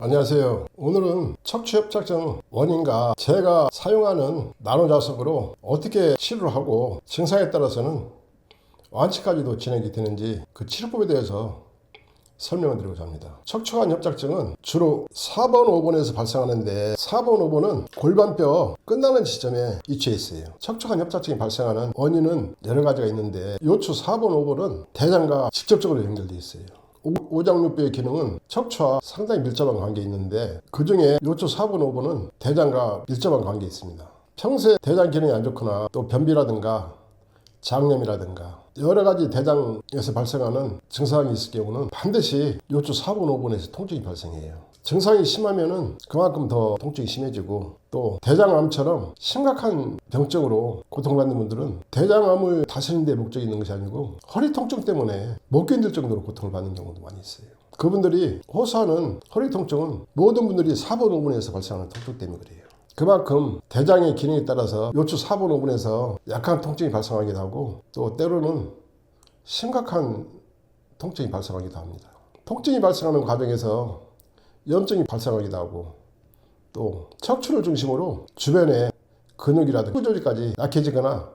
안녕하세요. 오늘은 척추협착증 원인과 제가 사용하는 나노자석으로 어떻게 치료를 하고 증상에 따라서는 완치까지도 진행이 되는지 그 치료법에 대해서 설명을 드리고자 합니다. 척추관 협착증은 주로 4번, 5번에서 발생하는데 4번, 5번은 골반뼈 끝나는 지점에 위치해 있어요. 척추관 협착증이 발생하는 원인은 여러 가지가 있는데 요추 4번, 5번은 대장과 직접적으로 연결되어 있어요. 오장육부의 기능은 척추와 상당히 밀접한 관계에 있는데 그 중에 요추 4번, 5번은 대장과 밀접한 관계에 있습니다. 평소에 대장 기능이 안 좋거나 또 변비라든가 장염이라든가 여러 가지 대장에서 발생하는 증상이 있을 경우는 반드시 요추 4번, 5번에서 통증이 발생해요. 증상이 심하면은 그만큼 더 통증이 심해지고 또 대장암처럼 심각한 병적으로 고통받는 분들은 대장암을 다스리는 데 목적이 있는 것이 아니고 허리 통증 때문에 못 견딜 정도로 고통을 받는 경우도 많이 있어요. 그분들이 호소하는 허리 통증은 모든 분들이 4번, 5번에서 발생하는 통증 때문에 그래요. 그만큼 대장의 기능에 따라서 요추 4번, 5번에서 약한 통증이 발생하기도 하고 또 때로는 심각한 통증이 발생하기도 합니다. 통증이 발생하는 과정에서 염증이 발생하기도 하고 또 척추를 중심으로 주변의 근육이라든가 피부조직까지 약해지거나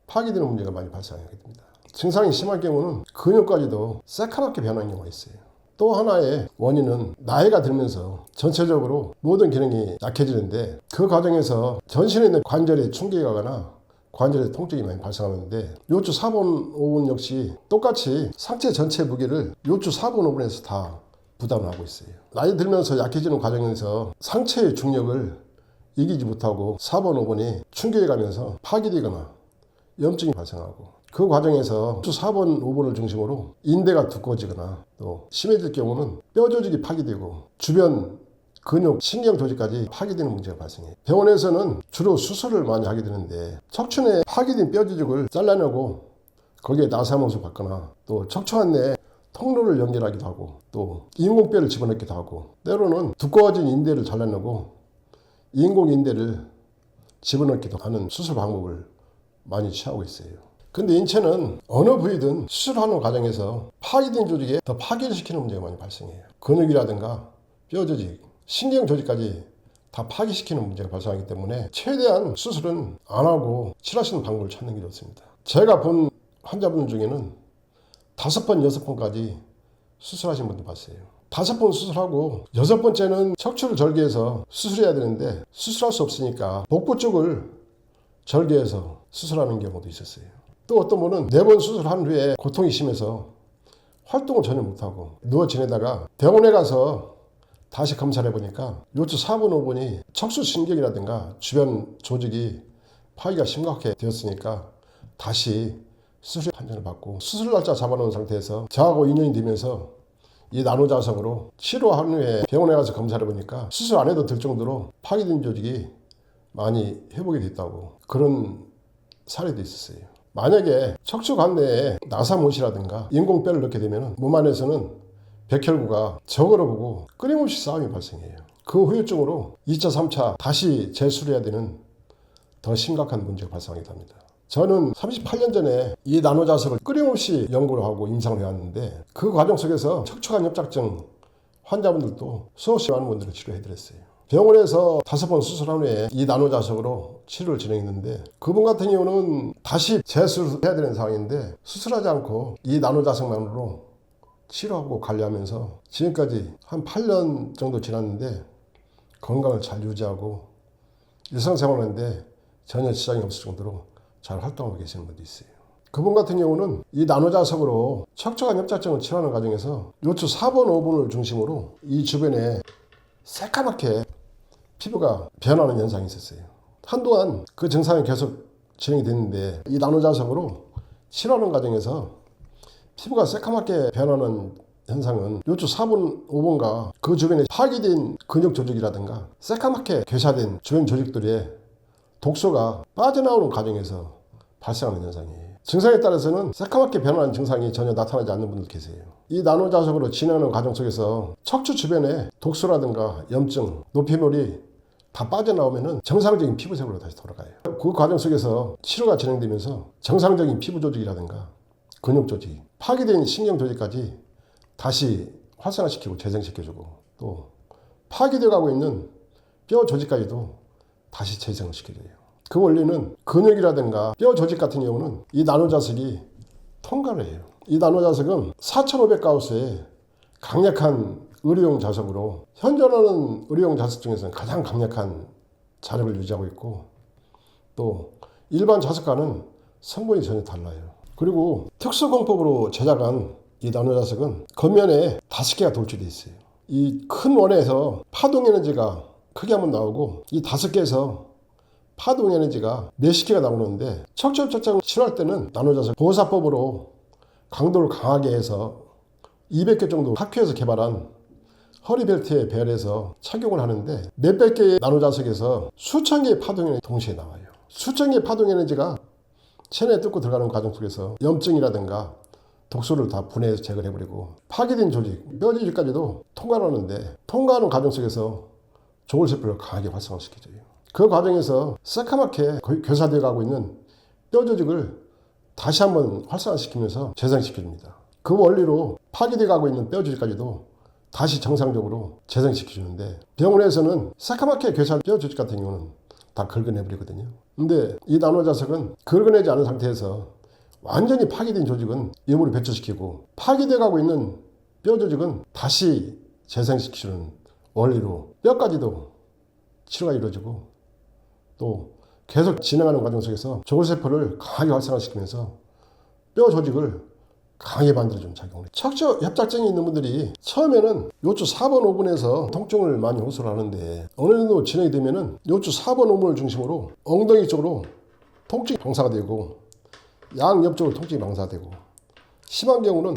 파괴되는 문제가 많이 발생하게 됩니다. 증상이 심할 경우는 근육까지도 새카맣게 변하는 경우가 있어요. 또 하나의 원인은 나이가 들면서 전체적으로 모든 기능이 약해지는데 그 과정에서 전신에 있는 관절에 충격이 가거나 관절에 통증이 많이 발생하는데 요추 4번, 5번 역시 똑같이 상체 전체 무게를 요추 4번, 5번에서 다 부담을 하고 있어요. 나이 들면서 약해지는 과정에서 상체의 중력을 이기지 못하고 4번, 5번이 충격이 가면서 파괴되거나 염증이 발생하고 그 과정에서 4번, 5번을 중심으로 인대가 두꺼워지거나 또 심해질 경우는 뼈 조직이 파괴되고 주변 근육, 신경 조직까지 파괴되는 문제가 발생해요. 병원에서는 주로 수술을 많이 하게 되는데 척추 내 파괴된 뼈 조직을 잘라내고 거기에 나사못을 받거나 또 척추 안내 통로를 연결하기도 하고 또 인공뼈를 집어넣기도 하고 때로는 두꺼워진 인대를 잘라내고 인공인대를 집어넣기도 하는 수술 방법을 많이 취하고 있어요. 근데 인체는 어느 부위든 수술하는 과정에서 파괴된 조직에 더 파괴를 시키는 문제가 많이 발생해요. 근육이라든가 뼈 조직, 신경 조직까지 다 파괴시키는 문제가 발생하기 때문에 최대한 수술은 안 하고 치료하시는 방법을 찾는 게 좋습니다. 제가 본 환자분 중에는 5번, 6번까지 수술하신 분도 봤어요. 5번 수술하고 6번째는 척추를 절개해서 수술해야 되는데 수술할 수 없으니까 복부 쪽을 절개해서 수술하는 경우도 있었어요. 또 어떤 분은 4번 수술한 후에 고통이 심해서 활동을 전혀 못하고 누워 지내다가 병원에 가서 다시 검사를 해보니까 요추 4번, 5번이 척추신경이라든가 주변 조직이 파괴가 심각하게 되었으니까 다시 수술 판정을 받고 수술 날짜 잡아놓은 상태에서 저하고 인연이 되면서 이 나노자석으로 치료한 후에 병원에 가서 검사를 해보니까 수술 안 해도 될 정도로 파괴된 조직이 많이 회복이 됐다고 그런 사례도 있었어요. 만약에 척추 관내에 나사못이라든가 인공뼈를 넣게 되면 몸 안에서는 백혈구가 적으로 보고 끊임없이 싸움이 발생해요. 그 후유증으로 2차, 3차 다시 재수술해야 되는 더 심각한 문제가 발생하기도 합니다. 저는 38년 전에 이 나노자석을 끊임없이 연구를 하고 임상을 해왔는데 그 과정 속에서 척추관 협착증 환자분들도 수없이 많은 분들을 치료해드렸어요. 병원에서 5번 수술한 후에 이 나노자석으로 치료를 진행했는데 그분 같은 경우는 다시 재수술해야 되는 상황인데 수술하지 않고 이 나노자석만으로 치료하고 관리하면서 지금까지 한 8년 정도 지났는데 건강을 잘 유지하고 일상생활하는데 전혀 지장이 없을 정도로 잘 활동하고 계시는 분도 있어요. 그분 같은 경우는 이 나노자석으로 척추관 협착증을 치료하는 과정에서 요추 4번, 5번을 중심으로 이 주변에 새까맣게 피부가 변하는 현상이 있었어요. 한동안 그 증상이 계속 진행이 됐는데 이 나노자석으로 치료하는 과정에서 피부가 새까맣게 변하는 현상은 요추 4번, 5번과 그 주변에 파괴된 근육 조직이라든가 새까맣게 괴사된 주변 조직들의 독소가 빠져나오는 과정에서 발생하는 현상이에요. 증상에 따라서는 새까맣게 변하는 증상이 전혀 나타나지 않는 분들 계세요. 이 나노자석으로 진행하는 과정 속에서 척추 주변에 독소라든가 염증, 노폐물이 다 빠져나오면 정상적인 피부색으로 다시 돌아가요. 그 과정 속에서 치료가 진행되면서 정상적인 피부 조직이라든가 근육 조직, 파괴된 신경 조직까지 다시 활성화시키고 재생시켜주고 또 파괴되어 가고 있는 뼈 조직까지도 다시 재생시켜줘요. 그 원리는 근육이라든가 뼈 조직 같은 경우는 이 나노자석이 통과를 해요. 이 나노자석은 4500가우스의 강력한 의료용 자석으로 현존하는 의료용 자석 중에서는 가장 강력한 자력을 유지하고 있고, 또 일반 자석과는 성분이 전혀 달라요. 그리고 특수공법으로 제작한 이 나노자석은 겉면에 5개가 돌출되어 있어요. 이 큰 원에서 파동 에너지가 크게 한번 나오고, 이 5개에서 파동 에너지가 몇십 개가 나오는데, 척추협착증을 치료할 때는 나노자석 보호사법으로 강도를 강하게 해서 200개 정도 학회에서 개발한 허리벨트에 배열해서 착용을 하는데, 몇백 개의 나노자석에서 수천 개의 파동 에너지 동시에 나와요. 수천 개의 파동 에너지가 체내에 뚫고 들어가는 과정 속에서 염증이라든가 독소를 다 분해해서 제거해버리고, 파괴된 조직, 뼈 조직까지도 통과하는데, 통과하는 과정 속에서 조골세포를 강하게 활성화시켜줘요. 그 과정에서 새카맣게 괴사되어 가고 있는 뼈 조직을 다시 한번 활성화시키면서 재생시켜줍니다. 그 원리로 파괴되어 가고 있는 뼈 조직까지도 다시 정상적으로 재생시켜주는데, 병원에서는 새카맣게 괴사한 뼈 조직 같은 경우는 다 긁어내버리거든요. 근데 이 나노자석은 긁어내지 않은 상태에서 완전히 파괴된 조직은 일부러 배출시키고, 파괴되어 가고 있는 뼈 조직은 다시 재생시키는 원리로 뼈까지도 치료가 이루어지고, 또 계속 진행하는 과정 속에서 조골세포를 강하게 활성화시키면서 뼈 조직을 강하게 만들어주는 작용을 해요. 척추 협착증이 있는 분들이 처음에는 요추 4번 5분에서 통증을 많이 호소를 하는데, 어느 정도 진행이 되면은 요추 4번 5분을 중심으로 엉덩이 쪽으로 통증이 방사가 되고, 양옆쪽으로 통증이 방사되고, 심한 경우는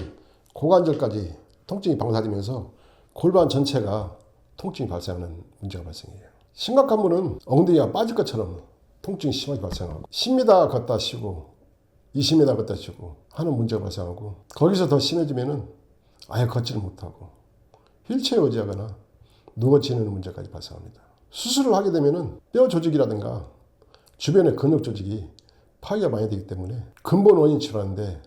고관절까지 통증이 방사되면서 골반 전체가 통증이 발생하는 문제가 발생해요. 심각한 분은 엉덩이가 빠질 것처럼 통증이 심하게 발생하고, 10m 걷다 쉬고 20m 걷다 쉬고 하는 문제가 발생하고, 거기서 더 심해지면은 아예 걷지를 못하고 휠체어 의지하거나 누워 지내는 문제까지 발생합니다. 수술을 하게 되면은 뼈 조직이라든가 주변의 근육 조직이 파괴가 많이 되기 때문에 근본 원인 치료하는데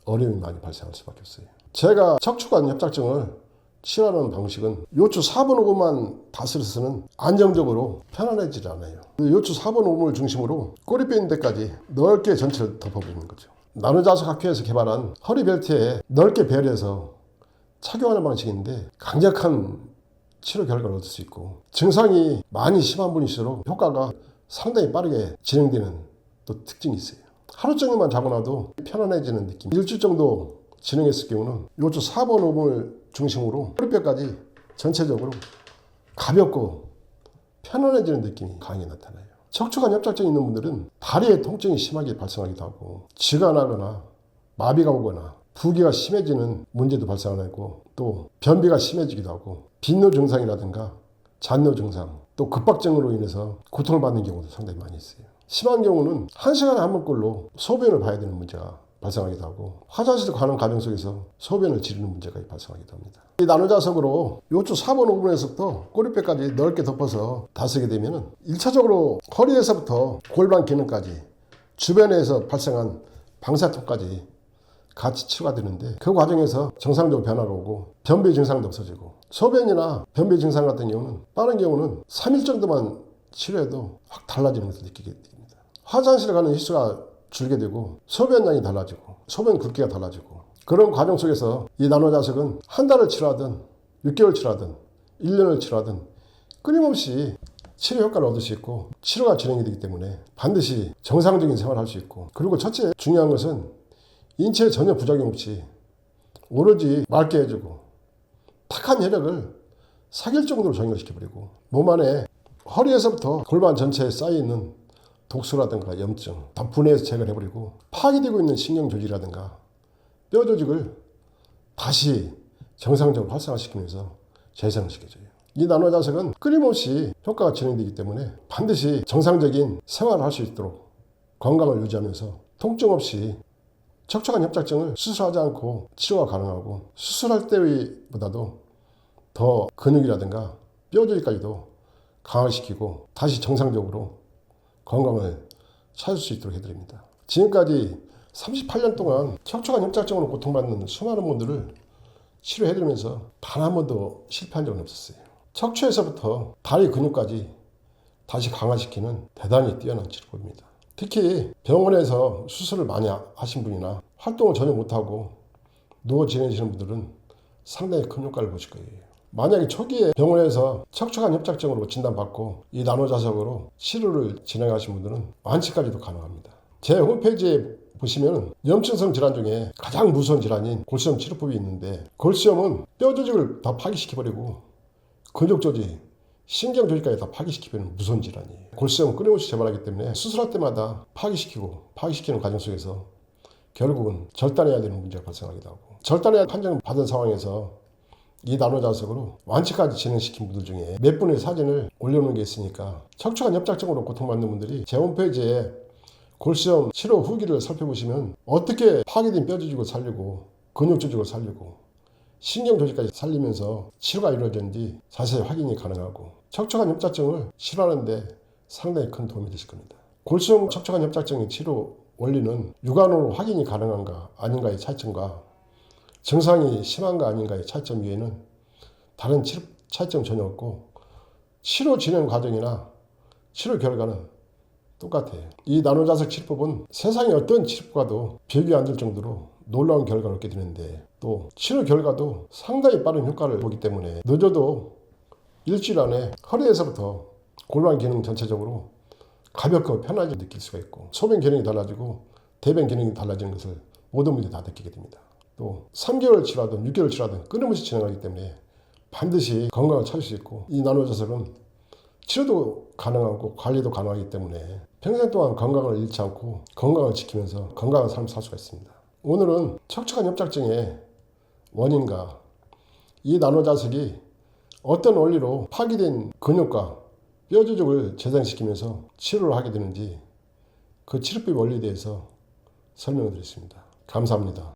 어려움이 많이 발생할 수밖에 없어요. 제가 척추관 협착증을 치료하는 방식은 요추 4번 5분만 다스려서는 안정적으로 편안해지지 않아요. 요추 4번 5분을 중심으로 꼬리뼈 있는 데까지 넓게 전체를 덮어보는 거죠. 나노자석 학회에서 개발한 허리벨트에 넓게 배열해서 착용하는 방식인데, 강력한 치료 결과를 얻을 수 있고, 증상이 많이 심한 분일수록 효과가 상당히 빠르게 진행되는 또 특징이 있어요. 하루 정도만 자고 나도 편안해지는 느낌. 일주일 정도 진행했을 경우는 요추 4번 5분을 중심으로 허리뼈까지 전체적으로 가볍고 편안해지는 느낌이 강하게 나타나요. 척추관 협착증이 있는 분들은 다리에 통증이 심하게 발생하기도 하고, 쥐가 나거나 마비가 오거나 부기가 심해지는 문제도 발생하고, 또 변비가 심해지기도 하고, 빈뇨 증상이라든가 잔뇨 증상, 또 급박증으로 인해서 고통을 받는 경우도 상당히 많이 있어요. 심한 경우는 1시간에 한 번꼴로 소변을 봐야 되는 문제가 발생하기도 하고, 화장실 가는 과정 속에서 소변을 지르는 문제가 발생하기도 합니다. 이 나노자석으로 요추 4번 5분에서부터 꼬리뼈까지 넓게 덮어서 다스게 되면은 1차적으로 허리에서부터 골반 기능까지 주변에서 발생한 방사통까지 같이 치료가 되는데, 그 과정에서 정상적으로 변화가 오고 변비 증상도 없어지고, 소변이나 변비 증상 같은 경우는 빠른 경우는 3일 정도만 치료해도 확 달라지는 것을 느끼게 됩니다. 화장실 가는 횟수가 줄게 되고, 소변량이 달라지고, 소변 굵기가 달라지고, 그런 과정 속에서 이 나노자석은 한 달을 치료하든 6개월 치료하든 1년을 치료하든 끊임없이 치료 효과를 얻을 수 있고, 치료가 진행이 되기 때문에 반드시 정상적인 생활을 할 수 있고, 그리고 첫째 중요한 것은 인체에 전혀 부작용 없이 오로지 맑게 해주고 탁한 혈액을 사길 정도로 정렬시켜버리고, 몸 안에 허리에서부터 골반 전체에 쌓여있는 독소라든가 염증 다 분해해서 제거해버리고, 파괴되고 있는 신경조직이라든가 뼈 조직을 다시 정상적으로 활성화시키면서 재생시켜줘요. 이 나노자석은 끊임없이 효과가 진행되기 때문에 반드시 정상적인 생활을 할 수 있도록 건강을 유지하면서 통증 없이 척추관 협착증을 수술하지 않고 치료가 가능하고, 수술할 때보다도 더 근육이라든가 뼈 조직까지도 강화시키고 다시 정상적으로 건강을 찾을 수 있도록 해드립니다. 지금까지 38년 동안 척추관 협착증으로 고통받는 수많은 분들을 치료해드리면서 단 한 번도 실패한 적은 없었어요. 척추에서부터 다리 근육까지 다시 강화시키는 대단히 뛰어난 치료법입니다. 특히 병원에서 수술을 많이 하신 분이나 활동을 전혀 못하고 누워 지내시는 분들은 상당히 큰 효과를 보실 거예요. 만약에 초기에 병원에서 척추관 협착증으로 진단받고 이 나노자석으로 치료를 진행하신 분들은 완치까지도 가능합니다. 제 홈페이지에 보시면 염증성 질환 중에 가장 무서운 질환인 골수염 치료법이 있는데, 골수염은 뼈 조직을 다 파괴시켜버리고 근육 조직, 신경 조직까지 다 파괴시키는 무서운 질환이에요. 골수염은 끊임없이 재발하기 때문에 수술할 때마다 파괴시키는 과정 속에서 결국은 절단해야 되는 문제가 발생하기도 하고, 절단해야 판정 받은 상황에서 이 나노자석으로 완치까지 진행시킨 분들 중에 몇 분의 사진을 올려놓은 게 있으니까, 척추관 협착증으로 고통받는 분들이 제 홈페이지에 골수염 치료 후기를 살펴보시면 어떻게 파괴된 뼈 조직을 살리고 근육 조직을 살리고 신경 조직까지 살리면서 치료가 이루어졌는지 자세히 확인이 가능하고, 척추관 협착증을 치료하는데 상당히 큰 도움이 되실 겁니다. 골수염 척추관 협착증의 치료 원리는 육안으로 확인이 가능한가 아닌가의 차이점과 증상이 심한가 아닌가의 차이점 외에는 다른 차이점 전혀 없고, 치료 진행 과정이나 치료 결과는 똑같아요. 이 나노자석 치료법은 세상의 어떤 치료법과도 비교 안 될 정도로 놀라운 결과를 얻게 되는데, 또 치료 결과도 상당히 빠른 효과를 보기 때문에 늦어도 일주일 안에 허리에서부터 골반 기능 전체적으로 가볍고 편하게 느낄 수가 있고, 소변 기능이 달라지고 대변 기능이 달라지는 것을 모든 분들이 다 느끼게 됩니다. 또 3개월 치료하든 6개월 치료하든 끊임없이 진행하기 때문에 반드시 건강을 찾을 수 있고, 이 나노자석은 치료도 가능하고 관리도 가능하기 때문에 평생 동안 건강을 잃지 않고 건강을 지키면서 건강한 삶을 살 수가 있습니다. 오늘은 척추관 협착증의 원인과 이 나노자석이 어떤 원리로 파괴된 근육과 뼈 조직을 재생시키면서 치료를 하게 되는지 그 치료법 원리에 대해서 설명을 드렸습니다. 감사합니다.